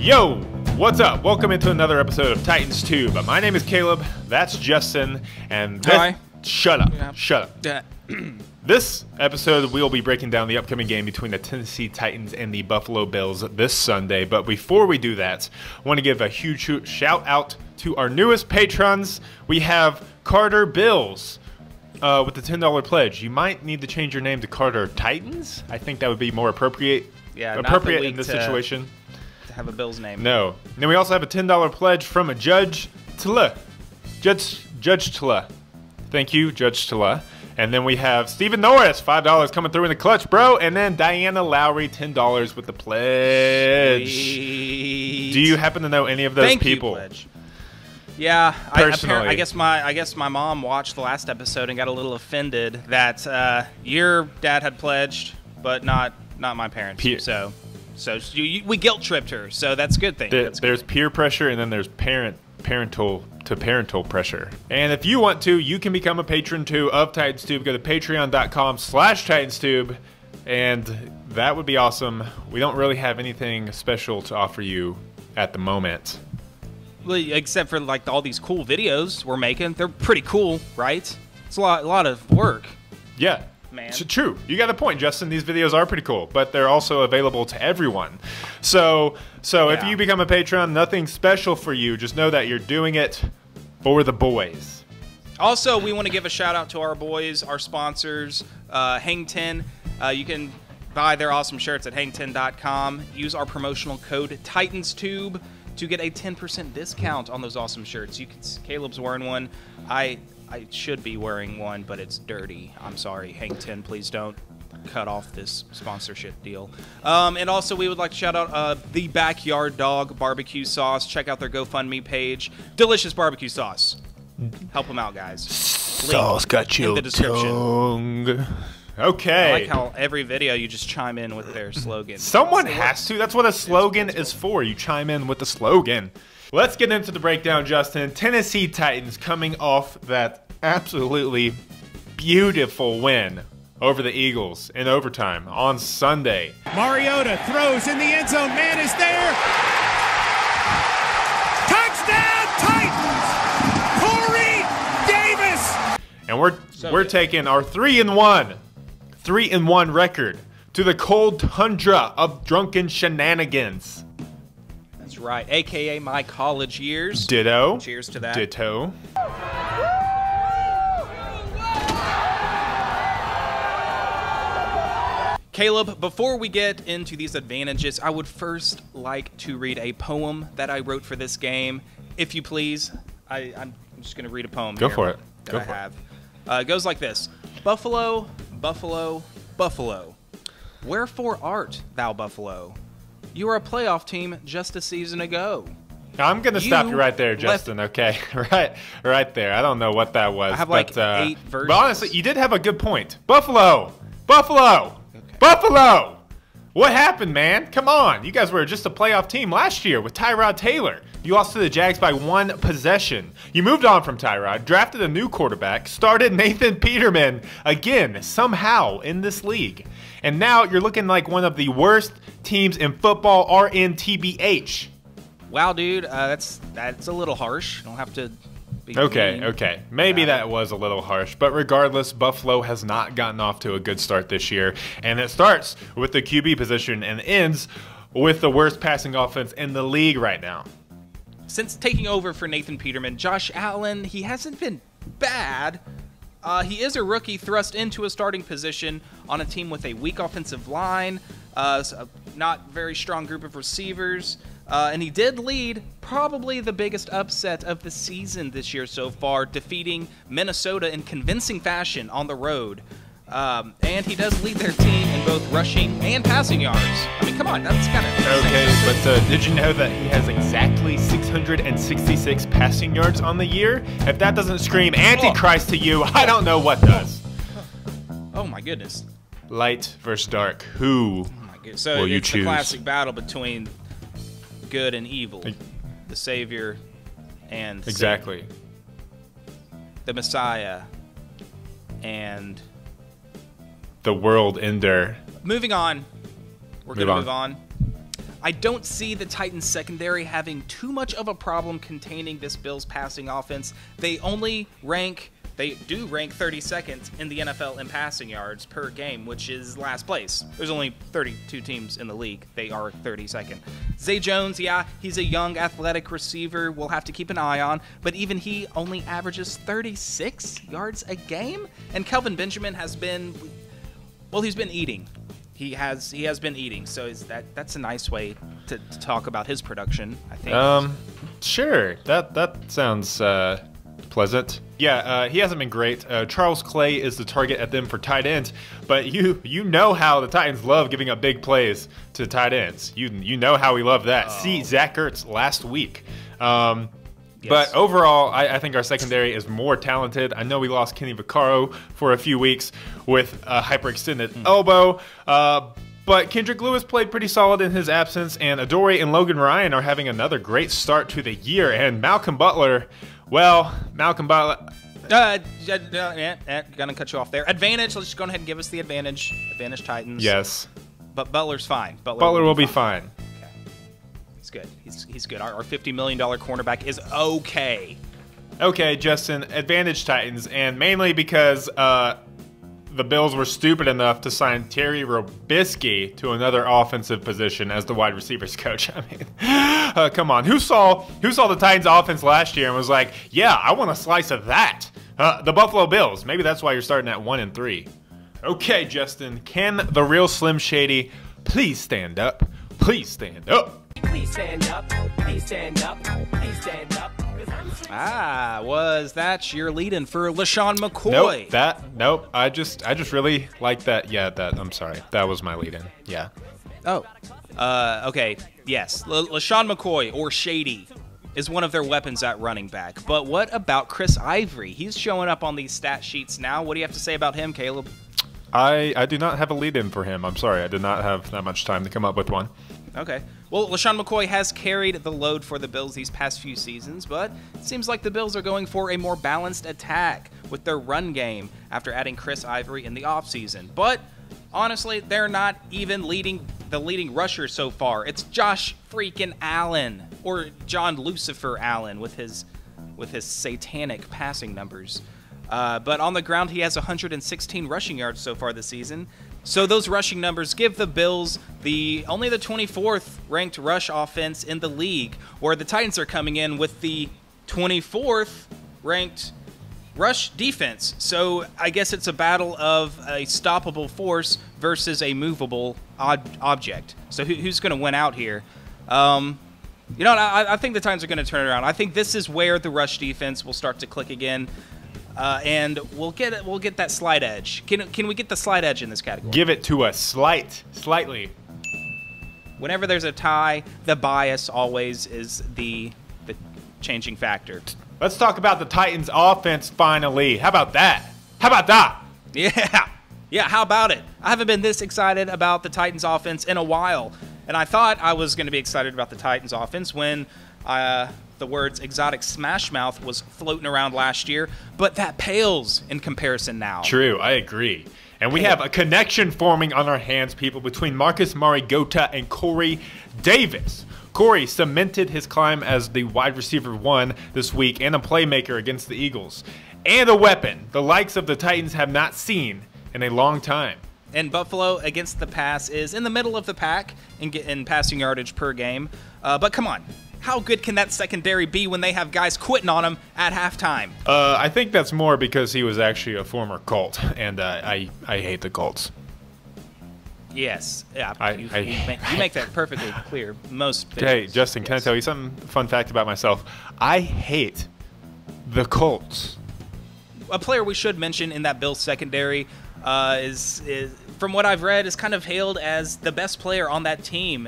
Yo, what's up? Welcome into another episode of Titans Tube. My name is Caleb. That's Justin. And this, Hi. Shut up. Yeah. Shut up. Yeah. This episode, we'll be breaking down the upcoming game between the Tennessee Titans and the Buffalo Bills this Sunday. But before we do that, I want to give a huge shout out to our newest patrons. We have Carter Bills with the $10 pledge. You might need to change your name to Carter Titans. I think that would be more appropriate. Yeah, appropriate in this situation. To have a Bills name. No. And then we also have a $10 pledge from a Judge Tla. Judge Tla. Thank you, Judge Tla. And then we have Stephen Norris, $5 coming through in the clutch, bro. And then Diana Lowry, $10 with the pledge. Sweet. Do you happen to know any of those people? You, pledge. Yeah, Personally. I guess my mom watched the last episode and got a little offended that your dad had pledged, but not my parents. So we guilt tripped her. So that's a good thing. There's peer pressure, and then there's parental pressure. And if you want to, you can become a patron too of Titans Tube. Go to patreon.com/TitansTube, and that would be awesome. We don't really have anything special to offer you at the moment. Well, except for like all these cool videos we're making. They're pretty cool, right? It's a lot of work. Yeah. Man. True. You got a point, Justin. These videos are pretty cool, but they're also available to everyone. So if you become a patron, nothing special for you. Just know that you're doing it for the boys. Also, we want to give a shout out to our boys, our sponsors, Hang 10. You can buy their awesome shirts at hang10.com. Use our promotional code TitansTube to get a 10% discount on those awesome shirts. Caleb's wearing one. I should be wearing one, but it's dirty. I'm sorry. Hang 10, please don't cut off this sponsorship deal. And also, we would like to shout out the Backyard Dog BBQ Sauce. Check out their GoFundMe page. Delicious barbecue sauce. Help them out, guys. Sauce got in your the description. tongue. Okay. I like how every video you just chime in with their slogan. Someone has to. That's what a slogan is for. You chime in with the slogan. Let's get into the breakdown, Justin. Tennessee Titans coming off that absolutely beautiful win over the Eagles in overtime on Sunday. Mariota throws in the end zone. Man is there. Touchdown, Titans! Corey Davis! And we're taking our 3-1 record to the cold tundra of drunken shenanigans. That's right, a.k.a. my college years. Ditto. Cheers to that. Ditto. Caleb, before we get into these advantages, I would first like to read a poem that I wrote for this game. If you please, I'm just going to read a poem Go here for it. that Go I for have. It goes like this. Buffalo, Buffalo, Buffalo. Wherefore art thou, Buffalo? You are a playoff team just a season ago. I'm going to stop you right there, Justin, okay? right there. I don't know what that was. I have like 8 verses. But honestly, you did have a good point. Buffalo! Buffalo! Okay. Buffalo! What happened, man? Come on. You guys were just a playoff team last year with Tyrod Taylor. You lost to the Jags by 1 possession. You moved on from Tyrod, drafted a new quarterback, started Nathan Peterman again, somehow, in this league. And now you're looking like one of the worst teams in football, RNTBH. Wow, dude, that's a little harsh. Don't have to be Okay. Maybe that was a little harsh. But regardless, Buffalo has not gotten off to a good start this year. And it starts with the QB position and ends with the worst passing offense in the league right now. Since taking over for Nathan Peterman, Josh Allen, he hasn't been bad. He is a rookie thrust into a starting position on a team with a weak offensive line, not very strong group of receivers, and he did lead probably the biggest upset of the season this year so far, defeating Minnesota in convincing fashion on the road. And he does lead their team in both rushing and passing yards. I mean, come on, that's kind of okay. But did you know that he has exactly 666 passing yards on the year? If that doesn't scream Antichrist to you, I don't know what does. Oh my goodness. Light versus dark. Who will you choose? So it's the classic battle between good and evil, the Savior and exactly Satan, the Messiah and the world ender. Moving on. We're going to move on. I don't see the Titans secondary having too much of a problem containing this Bills passing offense. They do rank 32nd in the NFL in passing yards per game, which is last place. There's only 32 teams in the league. They are 32nd. Zay Jones, yeah, he's a young athletic receiver we'll have to keep an eye on, but even he only averages 36 yards a game. And Kelvin Benjamin has been, well, he's been eating. He has been eating, so that's a nice way to talk about his production, I think. Sure. That sounds pleasant. Yeah, he hasn't been great. Charles Clay is the target at them for tight ends, but you know how the Titans love giving up big plays to tight ends. You know how we love that. See Zach Ertz last week. Yes. But overall, I think our secondary is more talented. I know we lost Kenny Vaccaro for a few weeks with a hyperextended elbow, but Kendrick Lewis played pretty solid in his absence, and Adoree and Logan Ryan are having another great start to the year. And Malcolm Butler, gonna cut you off there. Advantage, let's just go ahead and give us the advantage. Advantage Titans. Yes. But Butler's fine. Butler will be fine. Okay. He's good. He's good. Our $50 million cornerback is okay. Okay, Justin, advantage Titans, and mainly because the Bills were stupid enough to sign Terry Robisky to another offensive position as the wide receivers coach. I mean, come on. Who saw the Titans offense last year and was like, yeah, I want a slice of that? The Buffalo Bills. Maybe that's why you're starting at 1-3. Okay, Justin, can the real Slim Shady please stand up? Please stand up. Please stand up. Please stand up. Please stand up. Was that your lead-in for LaShawn McCoy? Nope. I just really like that. Yeah, I'm sorry. That was my lead-in. Yeah. Oh. Okay. Yes. LaShawn McCoy, or Shady, is one of their weapons at running back. But what about Chris Ivory? He's showing up on these stat sheets now. What do you have to say about him, Caleb? I do not have a lead-in for him. I'm sorry. I did not have that much time to come up with one. Okay. Well, LaShawn McCoy has carried the load for the Bills these past few seasons, but it seems like the Bills are going for a more balanced attack with their run game after adding Chris Ivory in the offseason. But honestly, they're not even the leading rusher so far. It's Josh freaking Allen, or John Lucifer Allen with his satanic passing numbers. But on the ground, he has 116 rushing yards so far this season. So those rushing numbers give the Bills only the 24th ranked rush offense in the league, where the Titans are coming in with the 24th ranked rush defense. So I guess it's a battle of a stoppable force versus a movable object. So who's going to win out here? I think the Titans are going to turn it around. I think this is where the rush defense will start to click again. And we'll get that slight edge. Can we get the slight edge in this category? Give it to us slightly. Whenever there's a tie, the bias always is the changing factor. Let's talk about the Titans offense finally. How about that? Yeah, how about it? I haven't been this excited about the Titans offense in a while. And I thought I was going to be excited about the Titans offense when the words exotic smash mouth was floating around last year, but that pales in comparison now. True, I agree. And we have a connection forming on our hands, people, between Marcus Mariota and Corey Davis. Corey cemented his climb as the wide receiver 1 this week and a playmaker against the Eagles. And a weapon the likes of the Titans have not seen in a long time. And Buffalo against the pass is in the middle of the pack in passing yardage per game. But come on. How good can that secondary be when they have guys quitting on them at halftime? I think that's more because he was actually a former Colt, and I hate the Colts. Yes. Yeah, you make that perfectly clear. Hey, Justin, can I tell you something? Fun fact about myself. I hate the Colts. A player we should mention in that Bills secondary is from what I've read, is kind of hailed as the best player on that team,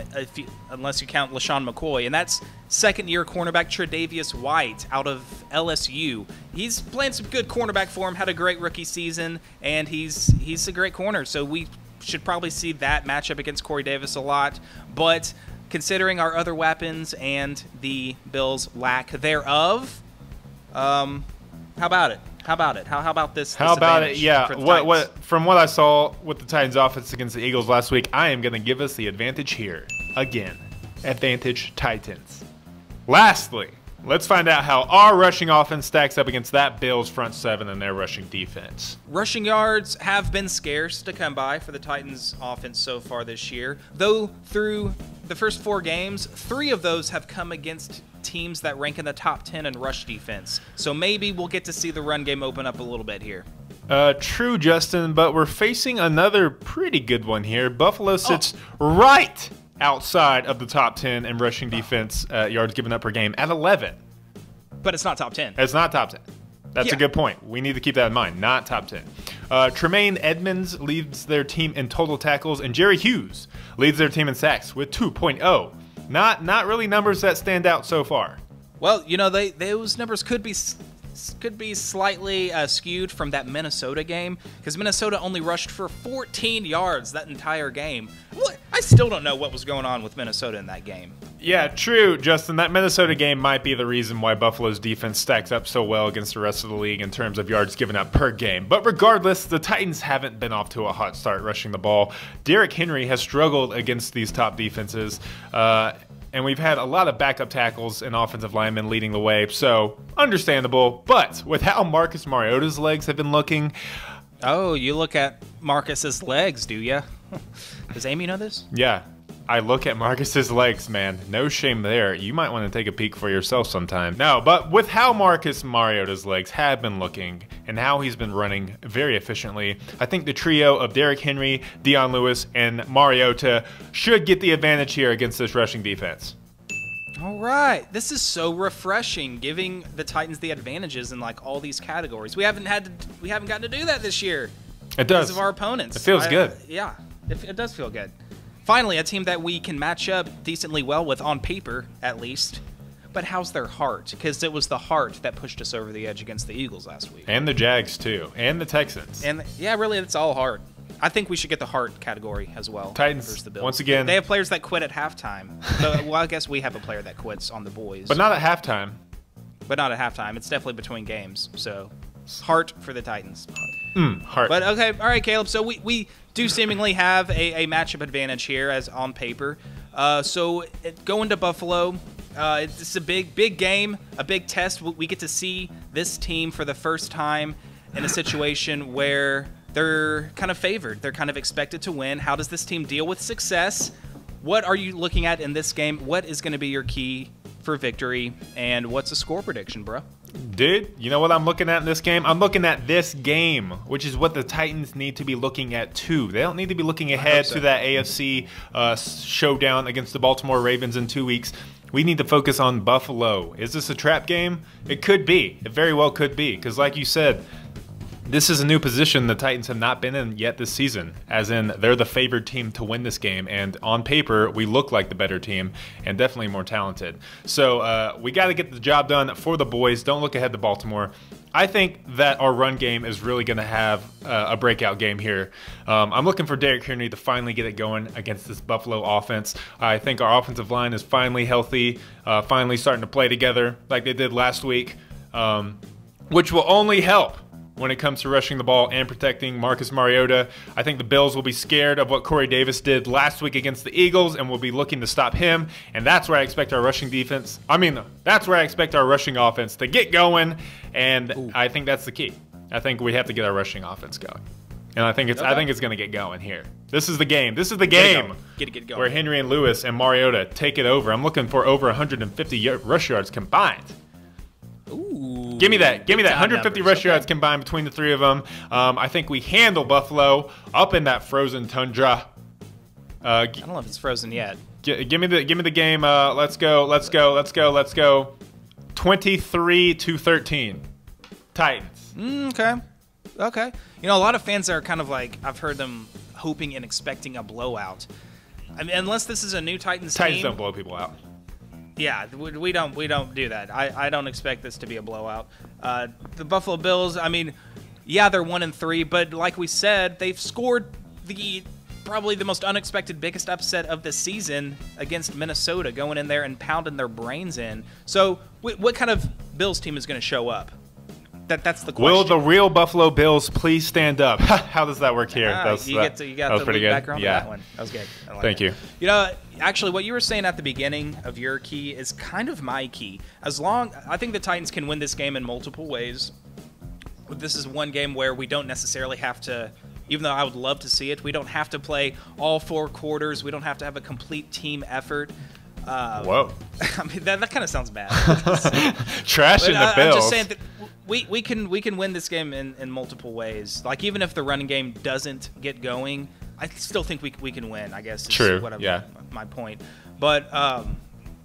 unless you count LaShawn McCoy, and that's second-year cornerback Tre'Davious White out of LSU. He's playing some good cornerback for him, had a great rookie season, and he's a great corner, so we should probably see that matchup against Corey Davis a lot. But considering our other weapons and the Bills' lack thereof, how about it? How about this? How about it? Yeah. From what I saw with the Titans offense against the Eagles last week, I am going to give us the advantage here again. advantage Titans. Lastly, let's find out how our rushing offense stacks up against that Bills front seven and their rushing defense. Rushing yards have been scarce to come by for the Titans offense so far this year, though through the first 4 games, 3 of those have come against teams that rank in the top 10 in rush defense. So maybe we'll get to see the run game open up a little bit here. True, Justin, but we're facing another pretty good one here. Buffalo sits right outside of the top 10 in rushing defense yards given up per game at 11. But it's not top 10. It's not top 10. That's a good point. We need to keep that in mind. Not top 10. Tremaine Edmonds leads their team in total tackles, and Jerry Hughes leads their team in sacks with 2.0. Not really numbers that stand out so far. Well, you know, those numbers could be slightly skewed from that Minnesota game, because Minnesota only rushed for 14 yards that entire game. I still don't know what was going on with Minnesota in that game. Yeah, true, Justin. That Minnesota game might be the reason why Buffalo's defense stacks up so well against the rest of the league in terms of yards given up per game. But regardless, the Titans haven't been off to a hot start rushing the ball. Derrick Henry has struggled against these top defenses, and we've had a lot of backup tackles and offensive linemen leading the way, so understandable. But with how Marcus Mariota's legs have been looking... Oh, you look at Marcus's legs, do ya? Does Amy know this? Yeah, I look at Marcus's legs, man. No shame there. You might want to take a peek for yourself sometime. No, but with how Marcus Mariota's legs have been looking and how he's been running very efficiently, I think the trio of Derrick Henry, Dion Lewis, and Mariota should get the advantage here against this rushing defense. All right, this is so refreshing, giving the Titans the advantages in like all these categories. We haven't gotten to do that this year. It does. Because of our opponents. It feels good. Yeah, it does feel good. Finally, a team that we can match up decently well with on paper, at least. But how's their heart? Because it was the heart that pushed us over the edge against the Eagles last week. And the Jags, too. And the Texans. And yeah, really, it's all heart. I think we should get the heart category as well. Titans, the Bills. once again. They have players that quit at halftime. Well, I guess we have a player that quits on the boys. But not at halftime. But not at halftime. It's definitely between games. So, heart for the Titans. Heart. But, okay, all right, Caleb. So, we do seemingly have a matchup advantage here as on paper. So, going to Buffalo, it's a big game, a big test. We get to see this team for the first time in a situation where they're kind of favored. They're kind of expected to win. How does this team deal with success? What are you looking at in this game? What is going to be your key for victory? And what's a score prediction, bro? Dude, you know what I'm looking at in this game? I'm looking at this game, which is what the Titans need to be looking at too. They don't need to be looking ahead to that AFC showdown against the Baltimore Ravens in 2 weeks. We need to focus on Buffalo. Is this a trap game? It could be. It very well could be. Because like you said, this is a new position the Titans have not been in yet this season, as in they're the favored team to win this game, and on paper, we look like the better team and definitely more talented. So we got to get the job done for the boys. Don't look ahead to Baltimore. I think that our run game is really going to have a breakout game here. I'm looking for Derrick Henry to finally get it going against this Buffalo offense. I think our offensive line is finally healthy, finally starting to play together like they did last week, which will only help when it comes to rushing the ball and protecting Marcus Mariota. I think the Bills will be scared of what Corey Davis did last week against the Eagles and will be looking to stop him, and that's where I expect our rushing defense. That's where I expect our rushing offense to get going, and I think that's the key. I think we have to get our rushing offense going. And I think it's going to get going here. This is the game. This is the game Get it going. where Henry and Lewis and Mariota take it over. I'm looking for over 150 rush yards combined. Ooh, Give me that. Give me that. 150 numbers. rush yards combined between the three of them. I think we handle Buffalo up in that frozen tundra. I don't know if it's frozen yet. Give me the game. Let's go. 23-13. Titans. Okay. You know, a lot of fans are kind of like, I've heard them hoping and expecting a blowout. I mean, unless this is a new Titans team. Don't blow people out. Yeah, we don't do that. I don't expect this to be a blowout. The Buffalo Bills, I mean, yeah, they're 1-3, but like we said, they've scored probably the most unexpected, biggest upset of the season against Minnesota, going in there and pounding their brains in. So, what kind of Bills team is going to show up? That's the question. Will the real Buffalo Bills please stand up? How does that work here? You got the pretty good. background on that one. That was good. I like Thank it. you. You know, actually, what you were saying at the beginning of your key is kind of my key. I think the Titans can win this game in multiple ways. This is one game where we don't necessarily have to, even though I would love to see it, we don't have to play all 4 quarters. We don't have to have a complete team effort. Whoa. I mean, that kind of sounds bad. Trashing the Bills. I'm just saying that we can win this game in multiple ways. Like, even if the running game doesn't get going, I still think we can win, I guess. True, My point. But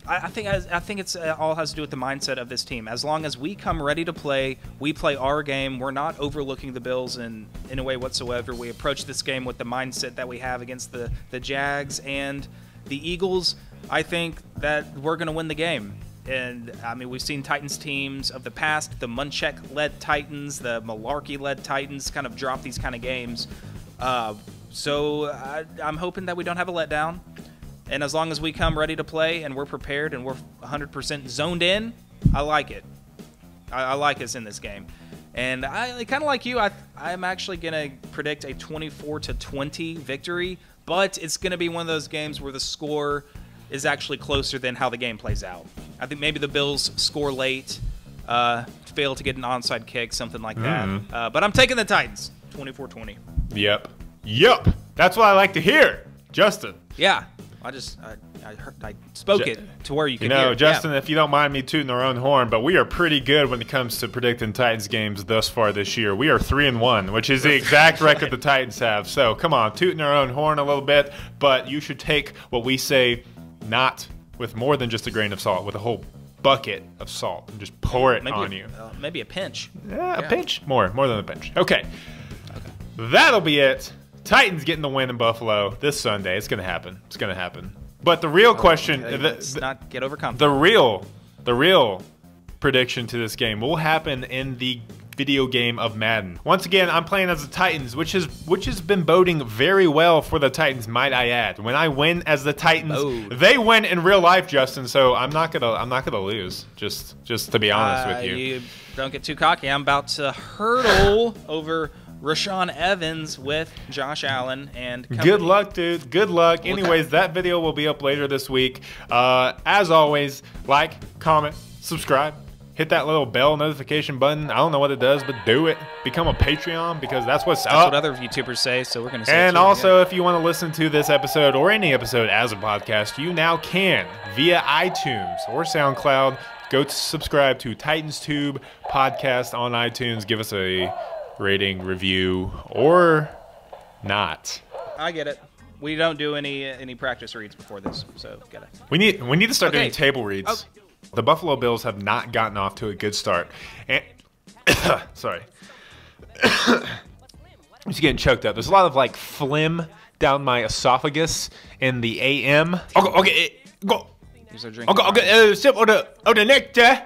I think it's all has to do with the mindset of this team. As long as we come ready to play, we play our game. We're not overlooking the Bills in a way whatsoever. We approach this game with the mindset that we have against the Jags and the Eagles. I think that we're going to win the game. And, I mean, we've seen Titans teams of the past, the Munchak-led Titans, the Malarkey-led Titans kind of drop these kind of games. So I'm hoping that we don't have a letdown. And as long as we come ready to play and we're prepared and we're 100% zoned in, I like it. I like us in this game. And I kind of like you, I'm actually going to predict a 24-20 victory, but it's going to be one of those games where the score is actually closer than how the game plays out. I think maybe the Bills score late, fail to get an onside kick, something like that. But I'm taking the Titans, 24-20. Yep. That's what I like to hear, Justin. Yeah. I spoke it to where you can hear. Justin, if you don't mind me tooting our own horn, but we are pretty good when it comes to predicting Titans games thus far this year. We are 3-1, which is the exact record the Titans have. So come on, tooting our own horn a little bit, but you should take what we say not with more than just a grain of salt, with a whole bucket of salt, and just pour it on you. Maybe a pinch. Yeah, a pinch? More than a pinch. Okay. That'll be it. Titans getting the win in Buffalo this Sunday. It's going to happen. But the real question, let's not get overconfident. The real prediction to this game will happen in the video game of Madden. Once again, I'm playing as the Titans, which has been boding very well for the Titans, might I add. When I win as the Titans, they win in real life, Justin. So I'm not gonna lose. Just to be honest with you. You don't get too cocky. I'm about to hurdle over Rashawn Evans with Josh Allen and company. Good luck, dude. Good luck. Anyways, that video will be up later this week. As always, like, comment, subscribe. Hit that little bell notification button. I don't know what it does, but do it. Become a Patreon because that's what's up. That's what other YouTubers say, so we're going to say And also, if you want to listen to this episode or any episode as a podcast, you now can via iTunes or SoundCloud. Go to subscribe to Titans Tube podcast on iTunes. Give us a rating, review, or not. I get it. We don't do any practice reads before this, so get it. We need to start doing table reads. Oh. The Buffalo Bills have not gotten off to a good start. And sorry. I'm just getting choked up. There's a lot of like phlegm down my esophagus in the AM. Okay, go. Here's our drink. Okay, sip of the nectar.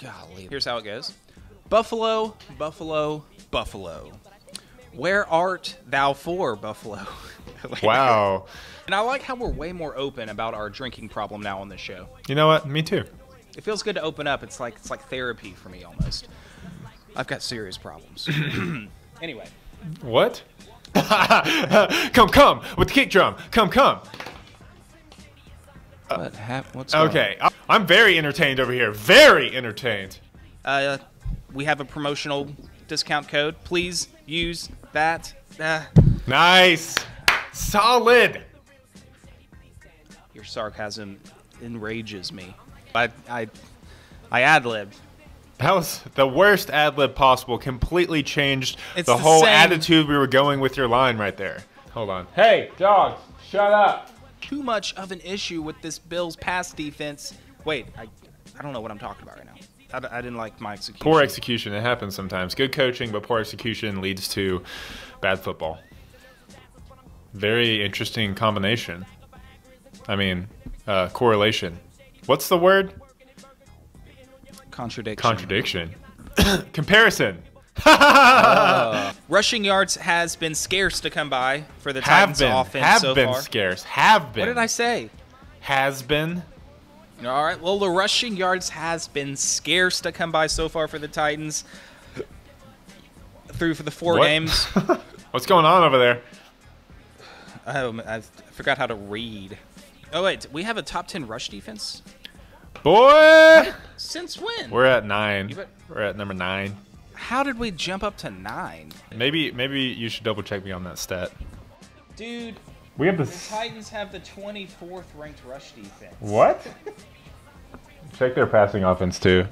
Golly. Here's how it goes. Buffalo, Buffalo, Buffalo. Where art thou for, Buffalo? Wow. And I like how we're way more open about our drinking problem now on this show. You know what? Me too. It feels good to open up. It's like therapy for me almost. I've got serious problems. Anyway. What? Come with the kick drum. Come. What's going on? I'm very entertained over here. Very entertained. We have a promotional discount code. Please use that. Nice. Solid. Your sarcasm enrages me. I ad-libbed. That was the worst ad-lib possible. Completely changed It's the the whole same. attitude we were going with your line right there. Hold on. Hey, dogs, shut up. Too much of an issue with this Bills pass defense. Wait, I don't know what I'm talking about right now. I didn't like my execution. Poor execution. It happens sometimes. Good coaching, but poor execution leads to bad football. Very interesting combination. I mean, correlation. What's the word? Contradiction. Comparison. Rushing yards has been scarce to come by for the Titans offense so far. Scarce. Have been. What did I say? Has been. All right. Well, the rushing yards has been scarce to come by so far for the Titans. Through for the 4 games. What's going on over there? I forgot how to read. Oh, wait. We have a top 10 rush defense? Boy! Since when? We're at 9. We're at number 9. How did we jump up to 9? Maybe you should double check me on that stat. Dude, we have the Titans have the 24th ranked rush defense. What? Check their passing offense too.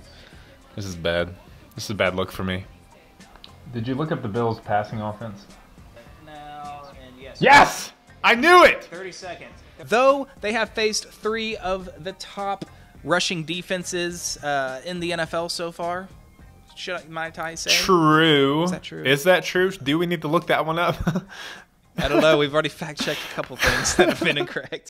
This is bad. This is a bad look for me. Did you look up the Bills' passing offense? No, and yes. Yes! I knew it! 30 seconds. Though they have faced 3 of the top rushing defenses in the NFL so far. Might I say? True. Is that true? Is that true? Do we need to look that one up? I don't know. We've already fact-checked a couple things that have been incorrect.